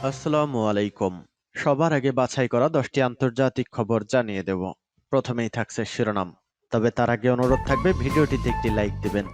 আসসালামু আলাইকুম। সবার আগে বাছাই করা 10টি আন্তর্জাতিক খবর জানিয়ে দেব। প্রথমেই থাকছে শিরোনাম। তবে তার আগে অনুরোধ থাকবে ভিডিওটিতে একটি লাইক দিবেন।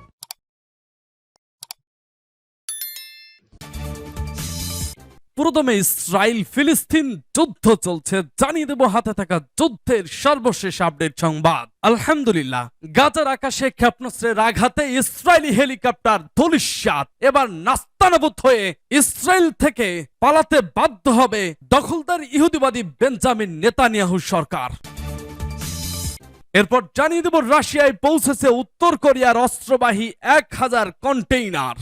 পুরোদমে ইসরায়েল ফিলিস্তিন যুদ্ধ চলছে, জানিয়ে দেব হাতে থাকা যুদ্ধের সর্বশেষ আপডেট সংবাদ। আলহামদুলিল্লাহ, গাজার আকাশে ক্ষেপণাস্ত্রের আঘাতে ইসরায়েলি হেলিকপ্টার ধূলিসাৎ। এবার নাস্তানাবুদ হয়ে ইসরায়েল থেকে পালাতে বাধ্য হবে দখলদার ইহুদিবাদী বেঞ্জামিন নেতানিয়াহু সরকার। এরপর জানিয়ে দেব রাশিয়ায় পৌঁছেছে উত্তর কোরিয়ার অস্ত্রবাহী 1000 কন্টেইনার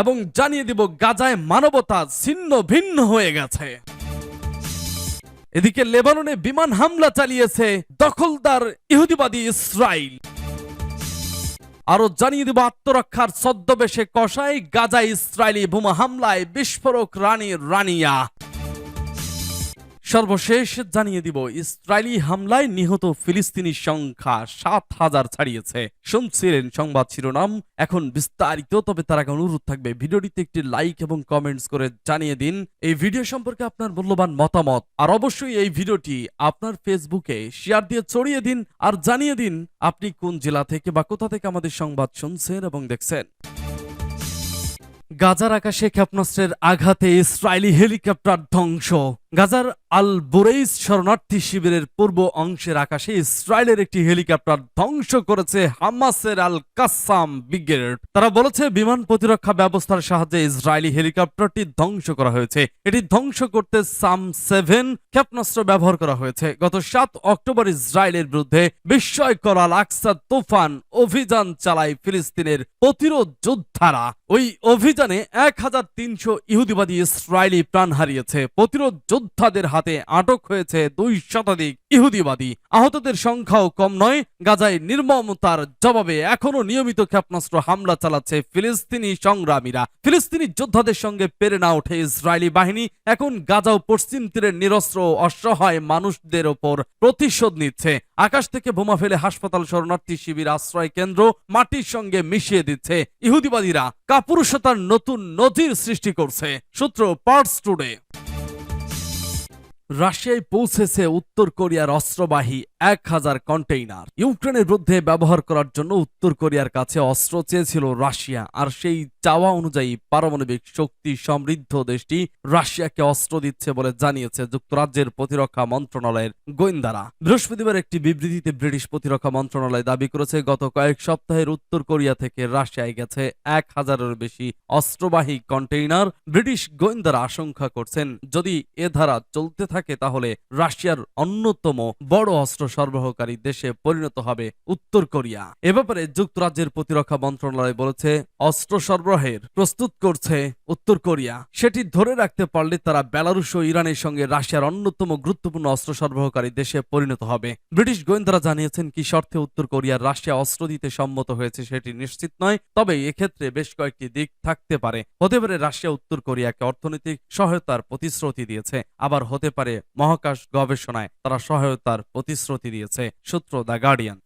এবং জানিয়ে দিব গাজায় মানবতা ছিন্ন ভিন্ন হয়ে গেছে। এদিকে লেবাননে বিমান হামলা চালিয়েছে দখলদার ইহুদিবাদী ইসরায়েল। আরো জানিয়ে দিব আত্মরক্ষার ছদ্মবেশে কষায় গাজায় ইসরায়েলি বোমা হামলায় বিস্ফোরক রানিয়া। সর্বশেষ জানিয়ে দিব ইসরায়েলি হামলায় নিহত ফিলিস্তিনি সংখ্যা 7000 ছাড়িয়েছে। শুনছিলেন সংবাদ শিরোনাম, এখন বিস্তারিত। তবে তার আগে অনুরোধ থাকবে ভিডিওটিতে একটি লাইক এবং কমেন্টস করে জানিয়ে দিন এই ভিডিও সম্পর্কে আপনার মূল্যবান মতামত। আর অবশ্যই এই ভিডিওটি আপনার ফেসবুকে শেয়ার দিয়ে ছড়িয়ে দিন আর জানিয়ে দিন আপনি কোন জেলা থেকে বা কোথা থেকে আমাদের সংবাদ শুনছেন এবং দেখছেন। গাজার আকাশে ক্ষেপণাস্ত্রের আঘাতে ইসরায়েলি হেলিকপ্টার ধ্বংস। গাজার আল বুরেইস শরণার্থী শিবিরের পূর্ব অংশের আকাশে ইসরায়েলের একটি হেলিকপ্টার ধ্বংস করেছে হামাসের আল কাসাম ব্রিগেড। তারা বলেছে বিমান প্রতিরক্ষা ব্যবস্থার সাহায্যে ইসরায়েলি হেলিকপ্টারটি ধ্বংস করা হয়েছে। এটি ধ্বংস করতে সাম 7 ক্ষেপণাস্ত্র ব্যবহার করা হয়েছে। গত 7 অক্টোবর ইসরায়েলের বিরুদ্ধে বিস্ময়কর আল আকসা তুফান অভিযান চালায় ফিলিস্তিনের প্রতিরোধ যোদ্ধারা। ওই অভিযানে 1300 ইহুদিবাদী ইসরায়েলি প্রাণ হারিয়েছে। প্রতিরোধ যোদ্ধাদের হাতে আটক হয়েছে 2 শতাধিক ইহুদিবাদী। আহতদের সংখ্যাও কম নয়। গাজায় নির্মমতার জবাবে এখনো নিয়মিত ক্ষেপণাস্ত্র হামলা চালাচ্ছে ফিলিস্তিনি সংগ্রামীরা। ফিলিস্তিনি যোদ্ধাদের সঙ্গে পেরে না ওঠে ইসরায়েলি বাহিনী। এখন গাজা ও পশ্চিম তীরের নিরস্ত্র অসহায় মানুষদের ওপর প্রতিশোধ নিচ্ছে। আকাশ থেকে বোমা ফেলে হাসপাতাল, শরণার্থী শিবির, আশ্রয় কেন্দ্র মাটির সঙ্গে মিশিয়ে দিচ্ছে। ইহুদিবাদীরা কাপুরুষতার নতুন নজির সৃষ্টি করছে। সূত্র পার্টস টুডে। রাশিয়ায় পৌঁছেছে উত্তর কোরিয়ার অস্ত্রবাহী 1000 কন্টেইনার। ইউক্রেনের বিরুদ্ধে ব্যবহার করার জন্য উত্তর কোরিয়ার কাছে অস্ত্র চেয়েছিল রাশিয়া, আর সেই চাওয়া অনুযায়ী পারমাণবিক শক্তি সমৃদ্ধ দেশটি রাশিয়াকে অস্ত্র দিচ্ছে বলে জানিয়েছে যুক্তরাজ্যের প্রতিরক্ষা মন্ত্রণালয়ের গোয়েন্দারা। বৃহস্পতিবার একটি বিবৃতিতে ব্রিটিশ প্রতিরক্ষা মন্ত্রণালয় দাবি করেছে গত কয়েক সপ্তাহের উত্তর কোরিয়া থেকে রাশিয়ায় গেছে 1000-এর বেশি অস্ত্রবাহী কন্টেইনার। ব্রিটিশ গোয়েন্দারা আশঙ্কা করছেন যদি এ ধারা চলতে থাকে তাহলে রাশিয়ার অন্যতম বড় অস্ত্র সরবরাহকারী দেশে পরিণত হবে উত্তর কোরিয়া। এ ব্যাপারে যুক্তরাজ্যের প্রতিরক্ষা মন্ত্রণালয় বলেছে অস্ত্র সরবরাহের প্রস্তুত করছে উত্তর কোরিয়া। সেটি ধরে রাখতে পারলে তারা বেলারুশ ও ইরানের সঙ্গে রাশিয়ার অন্যতম গুরুত্বপূর্ণ অস্ত্র সরবরাহকারী দেশে পরিণত হবে। ব্রিটিশ গোয়েন্দারা জানিয়েছেন কি শর্তে উত্তর কোরিয়ার রাশিয়া অস্ত্র দিতে সম্মত হয়েছে সেটি নিশ্চিত নয়, তবে এক্ষেত্রে বেশ কয়েকটি দিক থাকতে পারে। হতে পারে রাশিয়া উত্তর কোরিয়াকে অর্থনৈতিক সহায়তার প্রতিশ্রুতি দিয়েছে, আবার হতে পারে মহাকাশ গবেষণায় তারা সহায়তার প্রতিশ্রুতি দিয়েছে। সূত্র দ্য গার্ডিয়ান।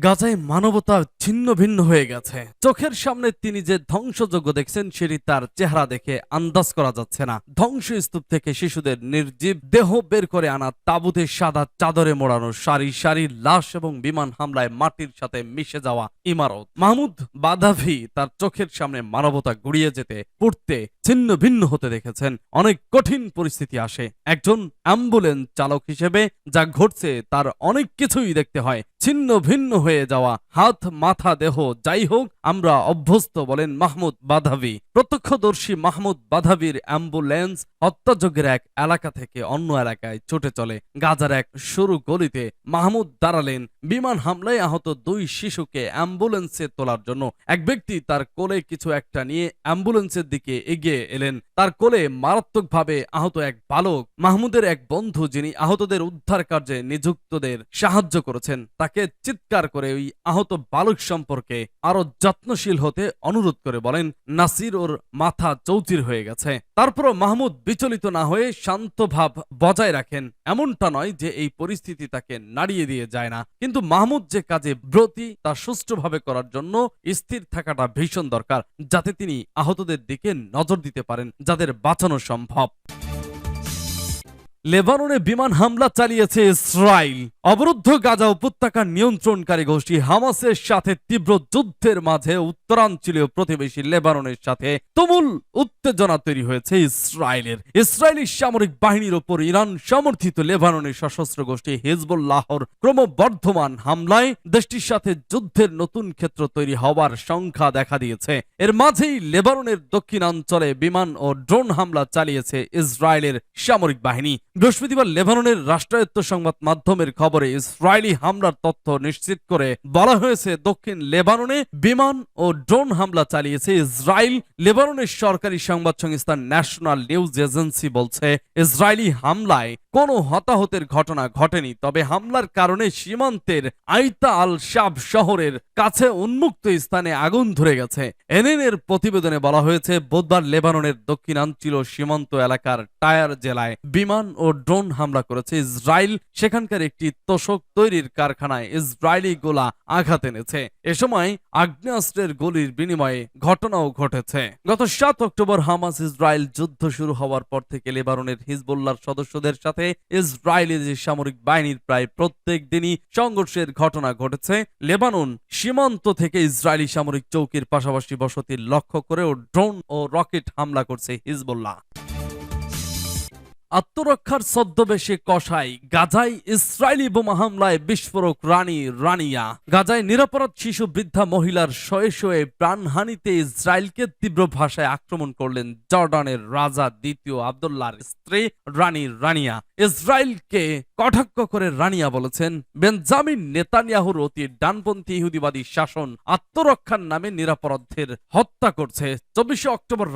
গাজায় মানবতা ছিন্ন ভিন্ন হয়ে গেছে। চোখের সামনে তিনি যে ধ্বংসযজ্ঞ দেখছেন সেটি তার চেহারা দেখে আন্দাজ করা যাচ্ছে না। ধ্বংসস্তূপ থেকে শিশুদের নির্জীব দেহ বের করে আনা, তাঁবুতে সাদা চাদরে মোড়ানো সারি সারি লাশ এবং বিমান হামলায় মাটির সাথে মিশে যাওয়া ইমারত। মাহমুদ বাদাভি তার চোখের সামনে মানবতা গুড়িয়ে যেতে, পুড়তে, ছিন্ন ভিন্ন হতে দেখেছেন। অনেক কঠিন পরিস্থিতি আসে একজন অ্যাম্বুলেন্স চালক হিসেবে। যা ঘটছে তার অনেক কিছুই দেখতে হয়। ছিন্ন ভিন্ন হয়ে যাওয়া হাত, মাথা, দেহ যাই হোক আমরা অভ্যস্ত, বলেন মাহমুদ বাদাভি। প্রত্যক্ষদর্শী মাহমুদ বাদাভির অ্যাম্বুলেন্স হত্যাযজ্ঞের এক এলাকা থেকে অন্য এলাকায় ছুটে চলে। গাজার এক সরু গলিতে মাহমুদ দাঁড়ালেন। বিমান হামলায় আহত 2 শিশুকে অ্যাম্বুলেন্সে তোলার জন্য এক ব্যক্তি তার কোলে কিছু একটা নিয়ে অ্যাম্বুলেন্সের দিকে এগিয়ে এলেন। তার কোলে মারাত্মকভাবে আহত এক বালক। মাহমুদের এক বন্ধু যিনি আহতদের উদ্ধার কার্যে নিযুক্তদের সাহায্য করেছেন তাকে চিৎকার করে ওই আহত আহত বালক সম্পর্কে আরো যত্নশীল হতে অনুরোধ করে বলেন, নাসির ওর মাথা চৌচির হয়ে গেছে। তারপরও মাহমুদ বিচলিত না হয়ে শান্ত ভাব বজায় রাখেন। এমনটা নয় যে এই পরিস্থিতি তাকে নাড়িয়ে দিয়ে যায় না, কিন্তু মাহমুদ যে কাজে ব্রতী তা সুষ্ঠুভাবে করার জন্য স্থির থাকাটা ভীষণ দরকার, যাতে তিনি আহতদের দিকে নজর দিতে পারেন, যাদের বাঁচানো সম্ভব। লেবাননে বিমান হামলা চালিয়েছে ইসরায়েল। অবরুদ্ধ গাজা উপত্যকার নিয়ন্ত্রণকারী গোষ্ঠী হামাসের সাথে তীব্র যুদ্ধের মাঝে উত্তরাঞ্চলীয় প্রতিবেশী লেবাননের সাথে তুমুল উত্তেজনা তৈরি হয়েছে ইসরায়েলের। ইসরায়েলি সামরিক বাহিনীর ওপর ইরান সমর্থিত লেবাননের সশস্ত্র গোষ্ঠী হিজবুল্লাহর ক্রমবর্ধমান হামলায় দেশটির সাথে যুদ্ধের নতুন ক্ষেত্র তৈরি হওয়ার সংখ্যা দেখা দিয়েছে। এর মাঝেই লেবাননের দক্ষিণাঞ্চলে বিমান ও ড্রোন হামলা চালিয়েছে ইসরায়েলের সামরিক বাহিনী। বৃহস্পতিবার লেবাননের রাষ্ট্রায়ত্ত সংবাদ মাধ্যমের খবরে ইসরায়েলি হামলার তথ্য নিশ্চিত করে বলা হয়েছে, দক্ষিণ লেবাননে বিমান ও ড্রোন হামলা চালিয়েছে ইসরায়েল। লেবাননের সরকারি সংবাদ সংস্থা ন্যাশনাল নিউজ এজেন্সি বলছে, ইসরায়েলি হামলায় কোনো হতাহতের ঘটনা ঘটেনি, তবে হামলার কারণে সীমান্তের আইতা আল শাব শহরের কাছে উন্মুক্ত স্থানে আগুন ধরে গেছে। এনএন-এর প্রতিবেদনে বলা হয়েছে, বুধবার লেবাননের দক্ষিণাঞ্চল সীমান্ত এলাকার টায়ার জেলায় বিমান ও ড্রোন হামলা করেছে ইসরায়েল। সেখানকার একটি তোশক তৈরির কারখানায় ইসরায়েলি গোলা আঘাত এনেছে। এ সময় আগ্নেয়াস্ত্রের গুলির বিনিময়ে ঘটনাও ঘটেছে। গত 7 অক্টোবর হামাস ইসরায়েল যুদ্ধ শুরু হওয়ার পর থেকে লেবাননের হিজবুল্লাহর সদস্যদের সাথে ইসরায়েলি সামরিক বাহিনীর প্রায় প্রত্যেক দিনই সংঘর্ষের ঘটনা ঘটেছে। লেবানন সীমান্ত থেকে ইসরায়েলি সামরিক চৌকির পাশাপাশি বসতি লক্ষ্য করেও ড্রোন ও রকেট হামলা করছে হিজবুল্লাহ। আত্মরক্ষার ছদ্মবেশে কসাই গাজায় ইসরায়েলি বোমা হামলায় বিস্ফোরক রানিয়া। গাজায় নিরপরাধ শিশু বৃদ্ধা মহিলার শয়ে শয়ে প্রাণহানিতে ইসরায়েলকে তীব্র ভাষায় আক্রমণ করলেন জর্ডানের রাজা দ্বিতীয় আব্দুল্লাহর স্ত্রী রানিয়া। ইসরায়েলকে কটাক্ষ করে রানিয়া বলেছেন, বেঞ্জামিন নেতানিয়াহুর অতি ডানপন্থী ইহুদিবাদী শাসন আত্মরক্ষার নামে নিরাপরাধের হত্যা করছে। 24 অক্টোবর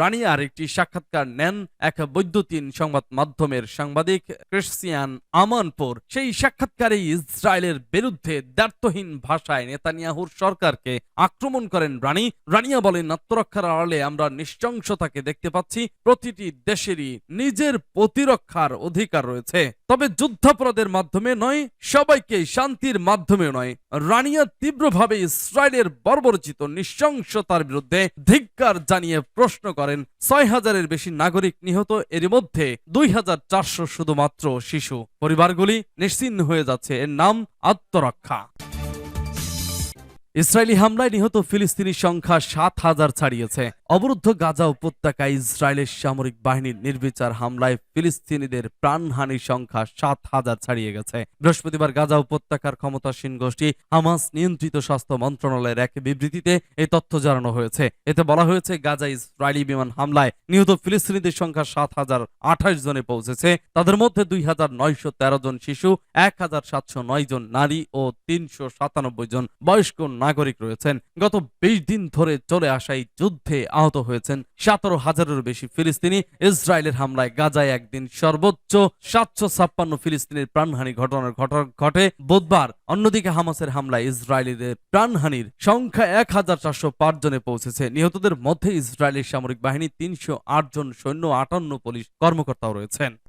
রানিয়ার একটি সাক্ষাৎকার নেন এক বৈদ্যুতিন সংবাদ মাধ্যমের সাংবাদিক ক্রিশ্চিয়ান আমানপুর। সেই সাক্ষাৎকারে ইসরায়েলের বিরুদ্ধে দ্ব্যর্থহীন ভাষায় নেতানিয়াহুর সরকারকে আক্রমণ করেন রানিয়া বলেন, আত্মরক্ষার আড়ালে আমরা নৃশংসতাকে দেখতে পাচ্ছি। প্রতিটি দেশেরই নিজের প্রতিরক্ষার অধিকার রয়েছে, তবে যুদ্ধাপরাধের মাধ্যমে নয়, সবাইকে শান্তির মাধ্যমে নয়। রানিয়া তীব্রভাবে ইসরায়েলের বর্বরচিত নৃশংসতার বিরুদ্ধে ধিক্কার জানিয়ে প্রশ্ন করেন, 6000-এর বেশি নাগরিক নিহত, এর মধ্যে 2400 শুধুমাত্র শিশু। পরিবারগুলি নিশ্চিহ্ন হয়ে যাচ্ছে, এর নাম আত্মরক্ষা। ইসরায়েলি হামলায় নিহত ফিলিস্তিনির সংখ্যা 7000 ছাড়িয়েছে। অবরুদ্ধ গাজা উপত্যকায় ইসরায়েলের সামরিক বাহিনীর নির্বিচার হামলায় ফিলিস্তিনিদের প্রাণহানির সংখ্যা 7000 ছাড়িয়ে গেছে। বৃহস্পতিবার গাজা উপত্যকার ক্ষমতাসীন গোষ্ঠী হামাস নিয়ন্ত্রিত স্বাস্থ্য মন্ত্রণালয়ের এক বিবৃতিতে এই তথ্য জানানো হয়েছে। এতে বলা হয়েছে, গাজা ইসরায়েলি বিমান হামলায় নিহত ফিলিস্তিনিদের সংখ্যা 7028 জনে পৌঁছেছে। তাদের মধ্যে 2913 জন শিশু, 1709 জন নারী ও 397 জন বয়স্ক নাগরিক রয়েছেন। গত 20 দিন ধরে চলে আসা এই যুদ্ধে আহত হয়েছেন 17,000-এরও বেশি ফিলিস্তিনি। ইসরায়েলের হামলায় গাজায় একদিন সর্বোচ্চ 756 ফিলিস্তিনির প্রাণহানি ঘটে বুধবার। অন্যদিকে হামাসের হামলায় ইসরায়েলিদের প্রাণহানির সংখ্যা 1405 জনে পৌঁছেছে। নিহতদের মধ্যে ইসরায়েলের সামরিক বাহিনী 308 জন সৈন্য, 58 পুলিশ কর্মকর্তাও রয়েছেন।